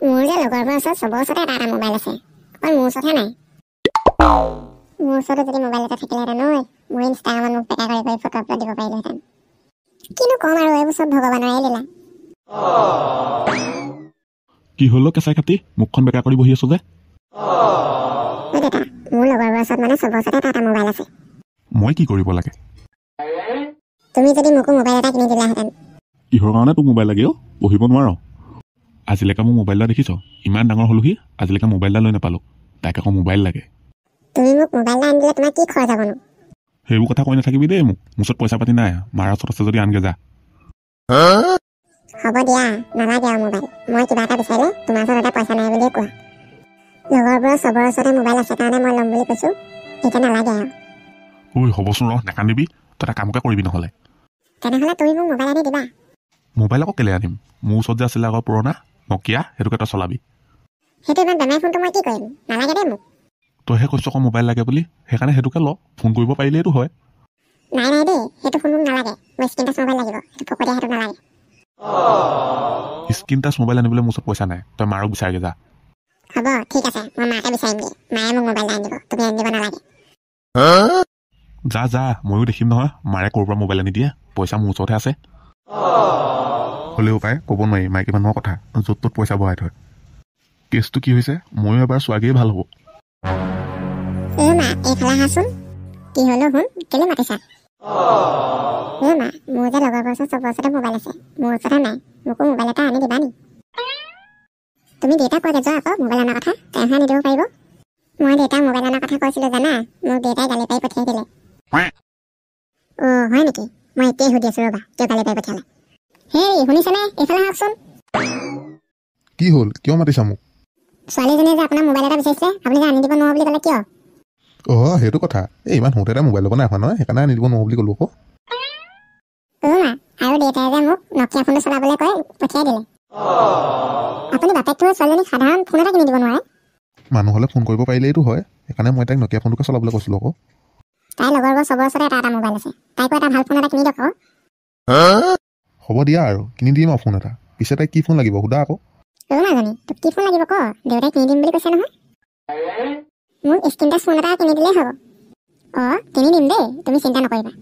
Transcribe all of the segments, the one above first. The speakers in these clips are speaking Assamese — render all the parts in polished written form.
মোৰ যে লগৰবোৰৰ ওচৰত চবৰ ওচৰতে এটা মোবাইল আছে, অকল মোৰ ওচৰতহে নাই। মোৰ ওচৰতো যদি মোবাইল এটা থাকিলেহেঁতেন নহয়, মই ইনষ্টাগ্ৰামত মোক পেকা কৰি ফটো আপলোড দিব পাৰিলোহেঁতেন। কিনো ক'ম আৰু এইবোৰ চব ভগৱানৰে লীলা। কি হ'ল কেঁচাই খাতি মুখখন বেকা কৰি বহি আছো যে? দেউতা, মোৰ লগৰবোৰৰ ওচৰত মানে চবৰ ওচৰতে এটা মোবাইল আছে। মই কি কৰিব লাগে? তুমি যদি মোকো মোবাইল এটা কিনি দিলাহেঁতেন। কিহৰ কাৰণে তোক মোবাইল লাগে? পঢ়িব নোৱাৰ? আজিলৈকে মোৰ মোবাইল এটা দেখিছ? ইমান ডাঙৰ হলোহি আজিলৈকে মোবাইল এটা লৈ নাপালোঁ। তাইক আকৌ মোবাইল লাগে। তুমি মোক মোবাইল এটা আনি দিলে তোমাৰ কি খৰচ হ'বনো? সেইবোৰ কথা কৈ নাথাকিবি দেই মোক। মোৰ ওচৰত পইচা পাতি নাই। মাৰ ওচৰত আছে যদি আনগে যা। হ'ব দিয়া, নালাগে আৰু মোবাইল। মই কিবা এটা বিচাৰিলে তোমাৰ ওচৰত এটা পইচা নাই বুলিয়ে কোৱা। লগৰবোৰৰ চবৰ ওচৰতে মোবাইল আছে কাৰণে মই ল'ম বুলি কৈছোঁ, এতিয়া নালাগে আৰু। ঐ হ'বচোন ৰহ, নাকান্দিবি। তই এটা কামকে কৰিবি নহ'লে। তেনেহ'লে তুমি মোক মোবাইল আনি দিবা। মোবাইল আকৌ কেলে আনিম? মোৰ ওচৰত যে আছিলে আগৰ পুৰণা নকিয়া, সেইটোকে তই চলাবি। সেইটো ইমান বেমাৰী ফোনটো মই কি কৰিম? নালাগে দেই মোক। তইহে কৈছ আকৌ মোবাইল লাগে বুলি, সেইকাৰণে সেইটোকে ল। ফোন কৰিব পাৰিলেইটো হয়। নাই নাই দেই, সেইটো ফোন মোক নালাগে। মোৰ স্ক্ৰীন টাচ মোবাইল লাগিব। সেইটো ফকতীয়া, সেইটো নালাগে। স্ক্ৰীন টাচ মোবাইল আনিবলৈ মোৰ ওচৰত পইচা নাই। তই মাৰক বিচাৰগে যা। হ'ব ঠিক আছে, মই মাকে বিচাৰিমগে। মায়ে মোক মোবাইল আনি দিব, তুমি আনি দিব নালাগে। যা যা, ময়ো দেখিম নহয় মাৰে ক'ৰ পৰা মোবাইল আনি দিয়ে। পইচা মোৰ ওচৰতহে আছে। হ'লেও পাই ক'ব নোৱাৰি, মাইকী মানুহৰ কথা য'ত ত'ত পইচা বহাই থয়। কেছটো কি হৈছে ময়ো এবাৰ চোৱাগেই ভাল হ'ব। মা এইফালে আহাচোন। কি হ'লো শুন, কেলে মাতিছা? মা, মোৰ যে লগৰবোৰৰ ওচৰত চবৰ ওচৰতে মোবাইল আছে, মোৰ ওচৰতে নাই। মোকো মোবাইল এটা আনি দিবা নি? তুমি দেউতাক কৈ যোৱা আকৌ মোবাইল অনাৰ কথা, তেওঁহে আনি দিব পাৰিব। মই দেউতাক মোবাইল অনাৰ কথা কৈছিলোঁ জানা, মোক দেউতাই গালি পাৰি পঠিয়াই দিলে। হয় নেকি? মই এতিয়াই সুধি আছোঁ ৰ'বা, কিয় গালি পাৰি পঠিয়ালে। হেই শুনিছেনে? এইফালে আহকচোন। কি হ'ল, কিয় মাতিছা মোক? ছোৱালীজনীয়ে যে আপোনাৰ মোবাইল এটা বিচাৰিছে, আপুনি যে আনি দিব নোৱাৰো বুলি ক'লে কিয়? সেইটো কথা। ইমান সৰুতে মোবাইল ল'ব নাই হোৱা নহয়, সেইকাৰণে আনি দিব নোৱাৰো বুলি ক'লো আকৌ। মা, আৰু দেউতাই যে মোক নকিয়া ফোনটো চলাবলৈ কৈ পঠিয়াই দিলে। আপুনি বাপেকটো ছোৱালীজনীক সাধাৰণ ফোন এটা কিনি দিব নোৱাৰে? মানুহ হ'লে ফোন কৰিব পাৰিলেইটো হয়, সেইকাৰণে মই তাইক নকিয়া ফোনটোকে চলাবলৈ কৈছিলোঁ আকৌ। তাইৰ লগৰবোৰ চবৰ ওচৰতে এটা এটা মোবাইল আছে, তাইকো এটা ভাল ফোন এটা কিনি দিয়ক আকৌ। হ'ব দিয়া আৰু, কিনি দিম আৰু ফোন এটা। পিছে তাইক কি ফোন লাগিব সোধা আকৌ। মাজনী, তোক কি ফোন লাগিব ক? দেউতাই কিনি দিম বুলি কৈছে নহয়। মোক স্ক্ৰীন টাচ ফোন এটা কিনি দিলেই হ'ব। কিনি দিম দেই, তুমি চিন্তা নকৰিবা।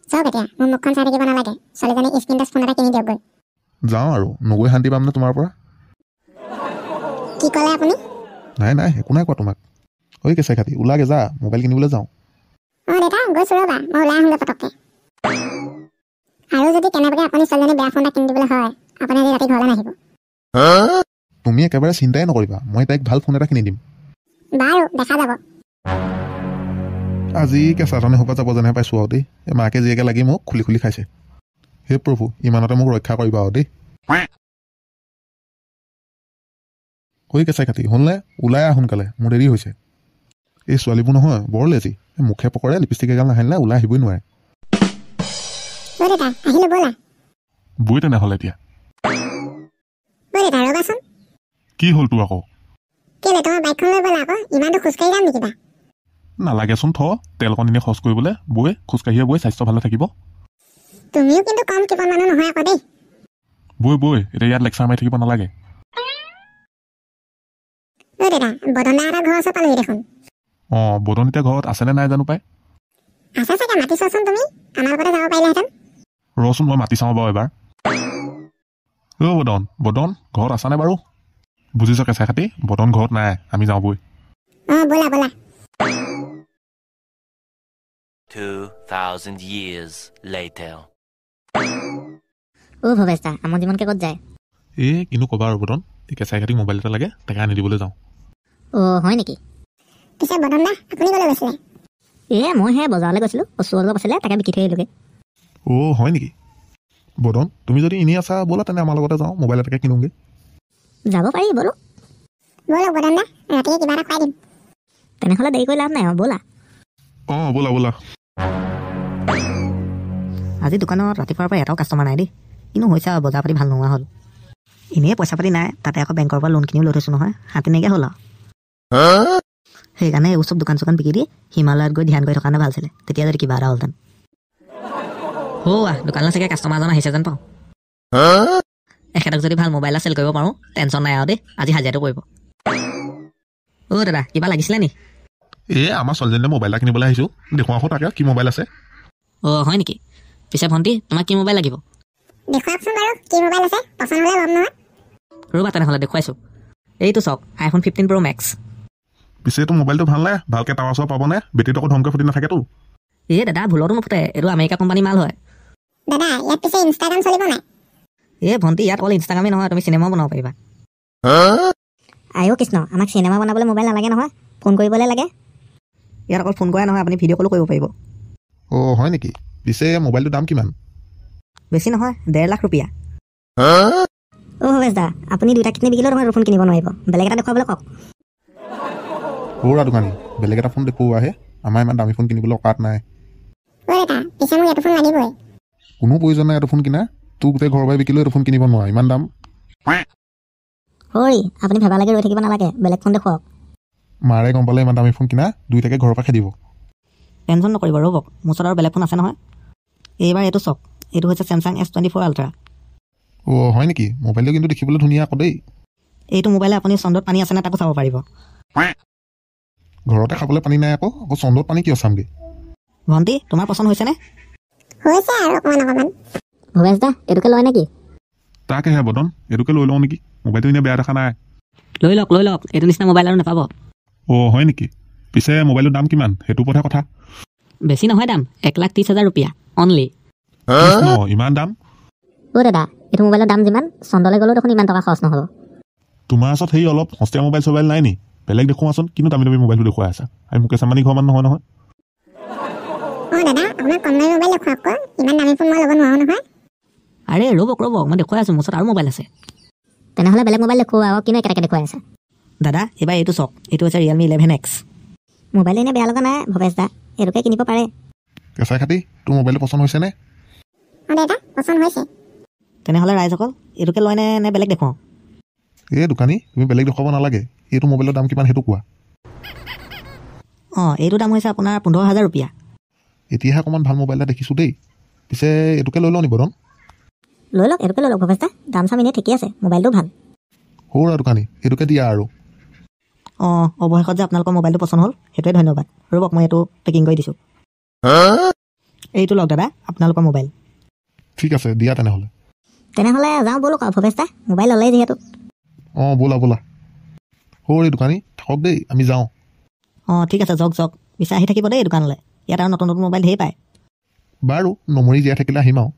চাওক এতিয়া, মোৰ মুখখন চাই থাকিব নালাগে। ছোৱালীজনীক স্ক্ৰীন টাচ ফোন এটা কিনি দিয়কগৈ। যাওঁ আৰু, নগৈ শান্তি পাম নে তোমাৰ পৰা? কি ক'লে আপুনি? নাই একো নাই কোৱা তোমাক। ঐ কেঁচাই খাতি, ওলাগে যা, মোবাইল কিনিবলৈ যাওঁ। দেউতা গৈছোঁ ৰ'বা, মই ওলাই আহোঁগৈ পটককৈ। আৰু যদি কেনেবাকৈ আপুনি ছোৱালীজনী বেয়া ফোন এটা কিনি দিবলৈ হয়, আপুনি আজি ৰাতি ঘৰলৈ নাহিব। তুমি একেবাৰে চিন্তাই নকৰিবা, মই তাইক ভাল ফোন এটা কিনি দিম। বাৰু, দেখা যাব। আজি কেঁচাধনে সোপা যাব যেনেহে পাইছোঁ আৰু দেই। মাকে জীয়েকে লাগি মোক খুলি খুলি খাইছে। হে প্ৰভু, ইমানতে মোক ৰক্ষা কৰিবা আৰু দেই। কৈ কেঁচাই খাতি হ'লনে? ওলাই আহ সোনকালে, মোৰ দেৰি হৈছে। এই ছোৱালীবোৰ নহয় বৰ লেজি, মুখে পকৰে লিপষ্টিক এগাল নাহানিলে ওলাই আহিবই নোৱাৰে। বৈ তেনেহ'লে এতিয়া। কি হ'ল তোৰ আকৌ? নালাগেচোন থ, তেলকণ এনে খৰচ কৰিবলৈ। বৈ খোজকাঢ়িয়ে বৈ, স্বাস্থ্য ভালে থাকিব। তুমিও কিন্তু কম কিমান মানুহ নহয় আকৌ দেই। বৈ এতিয়া ইয়াত লেকচাৰ মাৰি থাকিব নালাগে। বদন এতিয়া ঘৰত আছেনে নাই জানো পাই। ৰচোন মই মাতি চাওঁ বাৰু এবাৰ। বদন ঘৰত আছানে বাৰু? বুজিছ কেঁচাই খাতি, বদন ঘৰত নাই, আমি যাওঁ বৈ। 2000 years later. ভৱেশ দা, আমাৰ জীৱনকে ক'ত যায়? কিনো ক'বা আৰু বদন, কেঁচাই খাতি মোবাইল এটা লাগে, তাকে আনি দিবলৈ যাওঁ। হয় নেকি? মই হে বজাৰলৈ গৈছিলোঁ, কচু অলপ আছিলে, তাকে বিকি থৈ আহিলোগৈ। হয় নেকি? বদন, তুমি যদি এনেই আছা ব'লা তেনে আমাৰ লগতে যাওঁ, মোবাইল এটাকে কিনোগৈ। যাব পাৰি, ব'লো। তেনেহ'লে দেৰি কৰি লাভ নাই আৰু, ব'লা। ব'লা। আজি দোকানত ৰাতিপুৱাৰ পৰা এটাও কাষ্টমাৰ নাই দেই। কিনো হৈছে আৰু, বজাৰ পাতি ভাল নোহোৱা হ'ল। এনেই পইচা পাতি নাই, তাতে আকৌ বেংকৰ পৰা লোন কিনিও লৈ থৈছোঁ নহয়, হাতী নাইকিয়া হ'ল আৰু। সেইকাৰণে এইবোৰ চব দোকান চোকান বিকি দি হিমালয়ত গৈ ধ্যান কৰি থকা কাৰণে ভাল আছিলে, তেতিয়া যদি কিবা এটা হ'লহেঁতেন। দোকানলৈ চাগে কাষ্টমাৰ এজন আহিছে যেন পাওঁ। এখেতক যদি ভাল মোবাইল চেল কৰিব পাৰোঁ টেনশ্যন নাই আৰু দেই আজি হাজিৰাটো কৰিব অ' দাদা কিবা লাগিছিলে নি আমাৰ ছোৱালীজনীলে মোবাইল এটা কিনিবলৈ আহিছোঁ দেখুৱাওঁ আকৌ তাকে কি মোবাইল আছে অ' হয় নেকি পিছে ভণ্টি তোমাক কি মোবাইল লাগিব দেখুৱাওকচোন বাৰু কি মোবাইল আছে পচন্দ হ'লে ল'ম নহয় ৰ'বা তেনেহ'লে দেখুৱাইছোঁ এইটো চাওক iPhone 15 Pro Max পিছে এইটো মোবাইলটো ভাল নাই ভালকৈ টাৱাৰ চাৱাৰ পাবনে বেটেৰীটো আকৌ ধমকৈ ফুটি নাথাকেতো এই দাদা ভুলতো নুফুটে এইটো আমেৰিকা কোম্পানী মাল হয় দাদা ইয়াত পিছে ইনষ্টাগ্ৰাম চলিব নাই এই ভণ্টি ইয়াত অকল ইনষ্টাগ্ৰামেই নহয় তুমি চিনেমাও বনাব পাৰিবা আইঅ' কৃষ্ণ আমাক চিনেমা বনাবলৈ মোবাইল নালাগে নহয় ফোন কৰিবলৈ লাগে ইয়াত অকল ফোন কৰাই নহয় আপুনি ভিডিঅ' কলো কৰিব পাৰিব অ' হয় নেকি পিছে মোবাইলটোৰ দাম কিমান বেছি নহয় 1.5 লাখ रुपया অ' ভৱেশ দা আপুনি দুটা কিডনী বিকিলেও তোমাৰ ফোন কিনিব নোৱাৰিব বেলেগ এটা দেখুৱাবলৈ কওক সৌৰা দোকানী বেলেগ এটা ফোন দেখুৱাহে আমাৰ ইমান দামী ফোন কিনিবলৈ অকাত নাই অ' দাদা পিছে মোক এইটো ফোন লাগিবই কোনো প্ৰয়োজন নাই এইটো ফোন কিনা তোৰ গোটেই ঘৰৰ পৰা বিকিলেও এইটো ফোন কিনিব নোৱাৰা ইমান দাম হৰি আপুনি ভেবালৈকে ৰৈ থাকিব নালাগে বেলেগ ফোন দেখুৱাওক মাৰে গম পালে ইমান দামী ফোন কিনা দুইটাকে ঘৰৰ পৰা খেদিব টেনশ্যন নকৰিব ৰ'বক মোৰ ওচৰত আৰু বেলেগ ফোন আছে নহয় এইবাৰ এইটো চাওক এইটো হৈছে Samsung S24 Ultra অ' হয় নেকি মোবাইলটো কিন্তু দেখিবলৈ ধুনীয়া আকৌ দেই এইটো মোবাইলে আপুনি চন্দ্ৰত পানী আছে নে তাকো চাব পাৰিব ঘৰতে খাবলৈ পানী নাই আকৌ চন্দ্ৰত পানী কিয় চামগৈ ভণ্টি তোমাৰ পচন্দ হৈছেনে হৈছে আৰু অকণমান ভৱেশ দা এইটোকে লয় নেকি তাকেহে বদন এইটোকে লৈ লওঁ নেকি মোবাইলটো এনেই বেয়া দেখা নাই লৈ লওক এইটো নিচিনা মোবাইল আৰু নাপাব অ' হয় নেকি পিছে মোবাইলটোৰ দাম কিমান সেইটো ওপৰতহে কথা বেছি নহয় দাম 1,30,000 रुपया অনলি ইমান দাম অ' দাদা এইটো মোবাইলৰ দাম যিমান চন্দ্ৰলৈ গ'লেও দেখোন ইমান টকা খৰচ নহ'ব তোমাৰ ওচৰত সেই অলপ সস্তীয়া মোবাইল চবাইল নাই নি বেলেগ দেখুৱাচোন কিন্তু দামী দামী মোবাইলটো দেখুৱাই আছা আমি মুকেশ আম্বানী ঘৰ মানুহ নহয় অ' দাদা অকণমান কম দামী মোবাইল দেখুৱাওক আকৌ ইমান দামী ফোন মই ল'ব নোৱাৰোঁ নহয় আৰে ৰ'বক মই দেখুৱাই আছোঁ মোৰ ওচৰত আৰু মোবাইল আছে তেনেহ'লে বেলেগ মোবাইল দেখুওৱা আকৌ কিনো একেটাকে দেখুৱাই আছে দাদা এইবাৰ এইটো চাওক এইটো হৈছে Realme 11X মোবাইল এনেই বেয়া লগা নাই ভৱেশ দা এইটোকে কিনিব পাৰে কেঁচাই খাতি তোৰ মোবাইলটো পচন্দ হৈছেনে অ' দাদা পচন্দ হৈছে তেনেহ'লে ৰাইজসকল এইটোকে লয়নে নে বেলেগ দেখুৱাওঁ এই দোকানী তুমি বেলেগ দেখুৱাব নালাগে এইটো মোবাইলৰ দাম কিমান সেইটো কোৱা অঁ এইটো দাম হৈছে আপোনাৰ 15,000 रुपया এতিয়াহে অকণমান ভাল মোবাইল এটা দেখিছোঁ দেই পিছে এইটোকে লৈ লওঁ নি বদন লৈ লওক এইটোকে লৈ লওক ভৱেশ দা দাম চাম এনেই ঠিকেই আছে মোবাইলটো ভাল সৌৰা দোকানী এইটোকে দিয়া আৰু অঁ অৱশেষত যে আপোনালোকৰ মোবাইলটো পচন্দ হ'ল সেইটোৱে ধন্যবাদ ৰ'বক মই এইটো পেকিং কৰি দিছোঁ এইটো লওক দাদা আপোনালোকৰ মোবাইল ঠিক আছে দিয়া তেনেহ'লে যাওঁ ব'লক আৰু ভৱেশ দা মোবাইল ল'লেই যিহেতু অঁ ব'লা সৌৰি দোকানী থাকক দেই আমি যাওঁ অঁ ঠিক আছে যাওক পিছে আহি থাকিব দেই দোকানলৈ ইয়াত আৰু নতুন নতুন মোবাইল ধেৰ পায় বাৰু নমৰি জীয়াই থাকিলে আহিম আৰু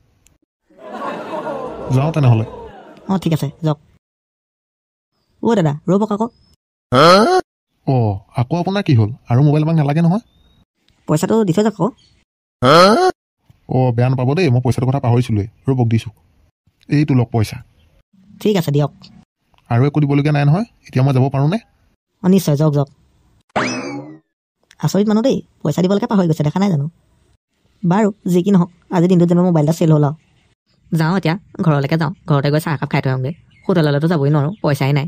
যাওঁ তেনেহ'লে অঁ ঠিক আছে যাওক অ' দাদা ৰ'বক আকৌ অঁ আকৌ আপোনাৰ কি হ'ল আৰু মোবাইল আমাক নালাগে নহয় পইচাটো দি থৈ যাওক আকৌ অঁ বেয়া নাপাব দেই মই পইচাটোৰ কথা পাহৰিছিলোঁৱেই ৰ'বক দিছোঁ এইটো লওক পইচা ঠিক আছে দিয়ক আৰু একো দিবলগীয়া নাই নহয় এতিয়া মই যাব পাৰোঁনে অঁ নিশ্চয় যাওক আচৰিত মানুহ দেই পইচা দিবলৈকে পাহৰি গৈছে দেখা নাই জানো বাৰু যি কি নহওক আজি দিনটোত যেনিবা মোবাইল এটা চেল হ'ল আৰু যাওঁ এতিয়া ঘৰলৈকে যাওঁ ঘৰতে গৈ চাহ একাপ খাই থৈ আহোঁগৈ হোটেললৈতো যাবই নোৱাৰোঁ পইচাই নাই